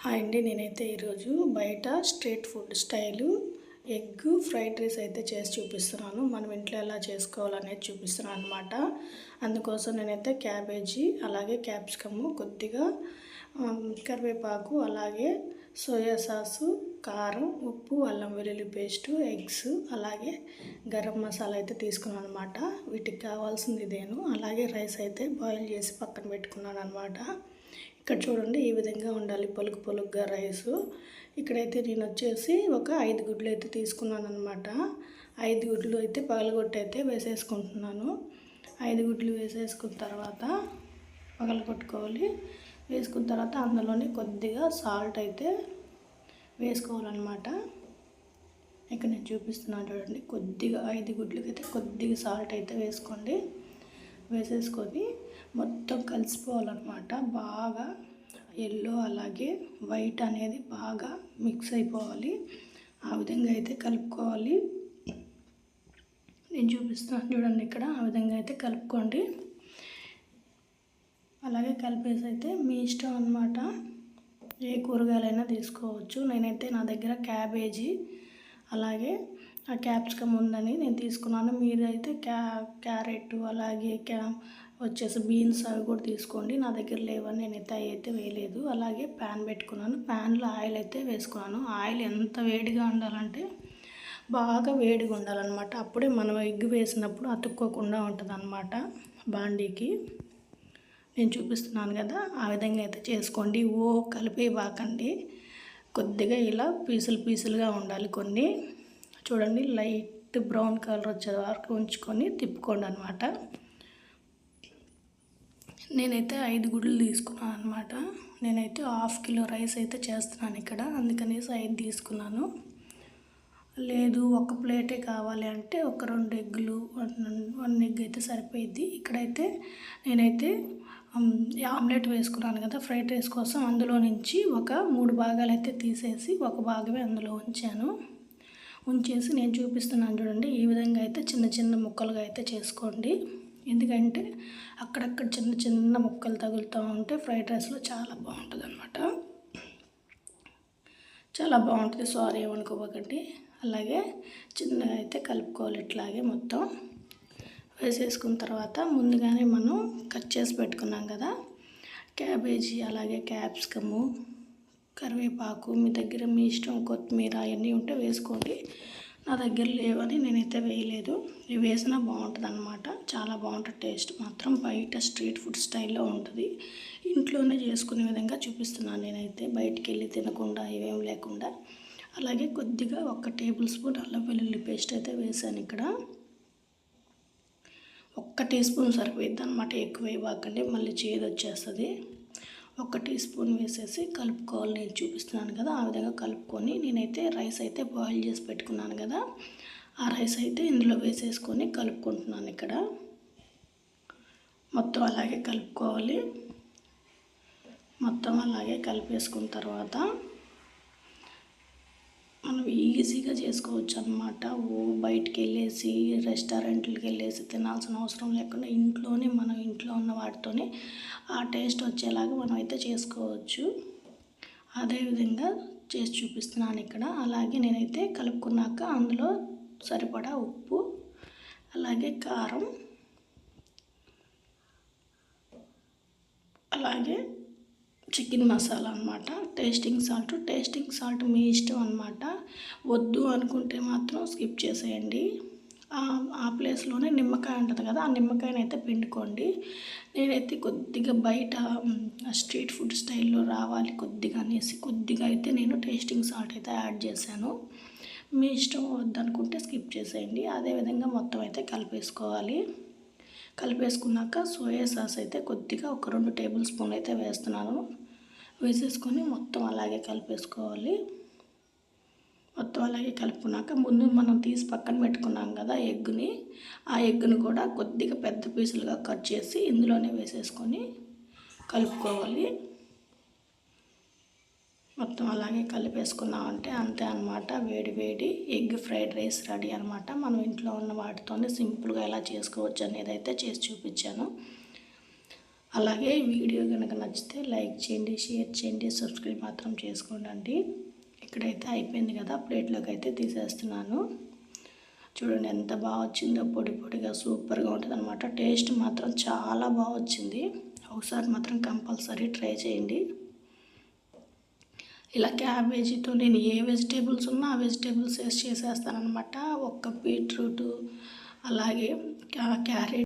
Hi అండి. నేనైతే ఈరోజు బయట street food style egg fried rice అయితే చేసి చూపిస్తున్నాను. మనం ఇంట్లో ఎలా చేసుకోవాలనేది చూపిస్తున్నాను అనమాట. అందుకోసం నేనైతే క్యాబేజీ, అలాగే క్యాప్సికము, కొద్దిగా కరివేపాకు, అలాగే సోయా సాసు, కారం, ఉప్పు, అల్లం వెల్లుల్లి పేస్టు, ఎగ్స్, అలాగే గరం మసాలా అయితే తీసుకున్నాను అనమాట. వీటికి కావాల్సింది ఇదేను. అలాగే రైస్ అయితే బాయిల్ చేసి పక్కన పెట్టుకున్నాను అనమాట. ఇక్కడ చూడండి, ఈ విధంగా ఉండాలి పొలుగు పొలుగ్గా రైసు. ఇక్కడైతే నేను వచ్చేసి ఒక 5 గుడ్లు అయితే తీసుకున్నాను అనమాట. 5 గుడ్లు అయితే పగలగొట్టి అయితే వేసేసుకుంటున్నాను. 5 గుడ్లు వేసేసుకున్న తర్వాత పగలగొట్టుకోవాలి. వేసుకున్న తర్వాత అందులోనే కొద్దిగా సాల్ట్ అయితే వేసుకోవాలన్నమాట. ఇక్కడ నేను చూపిస్తున్నాను చూడండి, కొద్దిగా 5 గుడ్లకి అయితే కొద్దిగా సాల్ట్ అయితే వేసుకోండి. వేసేసుకొని మొత్తం కలిసిపోవాలన్నమాట. బాగా ఎల్లో అలాగే వైట్ అనేది బాగా మిక్స్ అయిపోవాలి. ఆ విధంగా అయితే కలుపుకోవాలి. నేను చూపిస్తున్నాను చూడండి, ఇక్కడ ఆ విధంగా అయితే కలుపుకోండి. అలాగే కలిపేసి అయితే మీ ఇష్టం అన్నమాట. ఏ కూరగాయలైనా తీసుకోవచ్చు. నేనైతే నా దగ్గర క్యాబేజీ అలాగే ఆ క్యాప్సికమ్ ఉందని నేను తీసుకున్నాను. మీరైతే క్యారెట్ అలాగే వచ్చేసి బీన్స్ అవి కూడా తీసుకోండి. నా దగ్గర లేవని నేనైతే అవి అయితే వేయలేదు. అలాగే ప్యాన్ పెట్టుకున్నాను. ప్యాన్లో ఆయిల్ అయితే వేసుకున్నాను. ఆయిల్ ఎంత వేడిగా ఉండాలంటే బాగా వేడిగా ఉండాలన్నమాట. అప్పుడే మనం ఎగ్ వేసినప్పుడు అతుక్కోకుండా ఉంటుంది అన్నమాట బాండీకి. నేను చూపిస్తున్నాను కదా, ఆ విధంగా అయితే చేసుకోండి. కలిపి బాకండి. కొద్దిగా ఇలా పీసులుగా ఉండాలి. కొన్ని చూడండి, లైట్ బ్రౌన్ కలర్ వచ్చే వరకు ఉంచుకొని తిప్పుకోండి అనమాట. నేనైతే 5 గుడ్లు తీసుకున్నాను అనమాట. నేనైతే 1/2 కిలో రైస్ అయితే చేస్తున్నాను ఇక్కడ, అందుకనేసి 5 తీసుకున్నాను. లేదు ఒక ప్లేటే కావాలి అంటే ఒక 2 ఎగ్గులు, 1 ఎగ్ అయితే సరిపోయిద్ది. ఇక్కడైతే నేనైతే ఆమ్లెట్ వేసుకున్నాను కదా ఫ్రైడ్ రైస్ కోసం, అందులో నుంచి ఒక 3 భాగాలు అయితే తీసేసి ఒక భాగమే అందులో ఉంచేసి నేను చూపిస్తున్నాను చూడండి. ఈ విధంగా అయితే చిన్న చిన్న ముక్కలుగా అయితే చేసుకోండి. ఎందుకంటే అక్కడక్కడ చిన్న చిన్న ముక్కలు తగులుతూ ఉంటే ఫ్రైడ్ రైస్లో చాలా బాగుంటుంది అనమాట. చాలా బాగుంటుంది, సారీ ఏమనుకోకండి. అలాగే చిన్నగా అయితే కలుపుకోవాలి. ఇట్లాగే మొత్తం వేసేసుకున్న తర్వాత ముందుగానే మనం కట్ చేసి పెట్టుకున్నాం కదా క్యాబేజీ, అలాగే క్యాప్సికము, కరివేపాకు, మీ దగ్గర మీ ఇష్టం కొత్తిమీర అవన్నీ ఉంటే వేసుకోండి. నా దగ్గర లేవని నేనైతే వేయలేదు. ఇవి వేసినా బాగుంటుంది అన్నమాట. చాలా బాగుంటుంది. టేస్ట్ మాత్రం బయట స్ట్రీట్ ఫుడ్ స్టైల్లో ఉంటుంది. ఇంట్లోనే చేసుకునే విధంగా చూపిస్తున్నాను నేనైతే, బయటికి వెళ్ళి తినకుండా ఇవేం లేకుండా. అలాగే కొద్దిగా 1 టేబుల్ స్పూన్ అల్లం వెల్లుల్లి పేస్ట్ అయితే వేసాను ఇక్కడ. 1 టీ స్పూన్ సరిపోయిద్ది అనమాట. ఎక్కువ వేయబాకండి, మళ్ళీ చేదు వచ్చేస్తుంది. 1 టీ స్పూన్ వేసేసి కలుపుకోవాలి. నేను చూపిస్తున్నాను కదా, ఆ విధంగా కలుపుకొని నేనైతే రైస్ అయితే బాయిల్ చేసి పెట్టుకున్నాను కదా, ఆ రైస్ అయితే ఇందులో వేసేసుకొని కలుపుకుంటున్నాను ఇక్కడ. మొత్తం అలాగే కలుపుకోవాలి. మొత్తం అలాగే కలిపేసుకున్న తర్వాత మనం ఈజీగా చేసుకోవచ్చు అన్నమాట. బయటికి వెళ్ళేసి రెస్టారెంట్లకి వెళ్ళేసి తినాల్సిన అవసరం లేకుండా ఇంట్లోనే మనం ఇంట్లో ఉన్న వాటితోనే ఆ టేస్ట్ వచ్చేలాగా మనం అయితే చేసుకోవచ్చు. అదేవిధంగా చేసి చూపిస్తున్నాను ఇక్కడ. అలాగే నేనైతే కలుపుకున్నాక అందులో సరిపడా ఉప్పు, అలాగే కారం, అలాగే చికెన్ మసాలా అనమాట. టేస్టింగ్ సాల్ట్ మీ ఇష్టం అనమాట. వద్దు అనుకుంటే మాత్రం స్కిప్ చేసేయండి. ఆ ప్లేస్లోనే నిమ్మకాయ ఉంటుంది కదా, ఆ నిమ్మకాయని అయితే పిండుకోండి. నేనైతే కొద్దిగా బయట స్ట్రీట్ ఫుడ్ స్టైల్లో రావాలి కొద్దిగా అనేసి కొద్దిగా అయితే నేను టేస్టింగ్ సాల్ట్ అయితే యాడ్ చేశాను. మీ ఇష్టం వద్దనుకుంటే స్కిప్ చేసేయండి. అదేవిధంగా మొత్తం అయితే కలిపేసుకోవాలి. కలిపేసుకున్నాక సోయా సాస్ అయితే కొద్దిగా ఒక 2 టేబుల్ స్పూన్లు అయితే వేస్తున్నాను. వేసేసుకొని మొత్తం అలాగే కలిపేసుకోవాలి. మొత్తం అలాగే కలుపుకున్నాక ముందు మనం తీసి పక్కన పెట్టుకున్నాం కదా ఆ ఎగ్గుని కూడా కొద్దిగా పెద్ద పీసులుగా కట్ చేసి ఇందులోనే వేసేసుకొని కలుపుకోవాలి. మొత్తం అలాగే కలిపేసుకున్నామంటే అంతే అనమాట. వేడి ఎగ్ ఫ్రైడ్ రైస్ రెడీ అనమాట. మనం ఇంట్లో ఉన్న వాటితోనే సింపుల్గా ఎలా చేసుకోవచ్చు అనేది అయితే చేసి చూపించాను. అలాగే వీడియో కనుక నచ్చితే లైక్ చేయండి, షేర్ చేయండి, సబ్స్క్రైబ్ మాత్రం చేసుకోండి. ఇక్కడైతే అయిపోయింది కదా, ప్లేట్లోకి అయితే తీసేస్తున్నాను. చూడండి ఎంత బాగా వచ్చిందో, పొడి పొడిగా సూపర్గా ఉంటుంది అనమాట. టేస్ట్ మాత్రం చాలా బాగా వచ్చింది. ఒకసారి మాత్రం కంపల్సరీ ట్రై చేయండి. ఇలా క్యాబేజీతో నేను ఏ వెజిటేబుల్స్ ఉన్నా ఆ వెజిటేబుల్స్ వేసి చేసేస్తానమాట. ఒక్క బీట్రూటు అలాగే క్యారెట్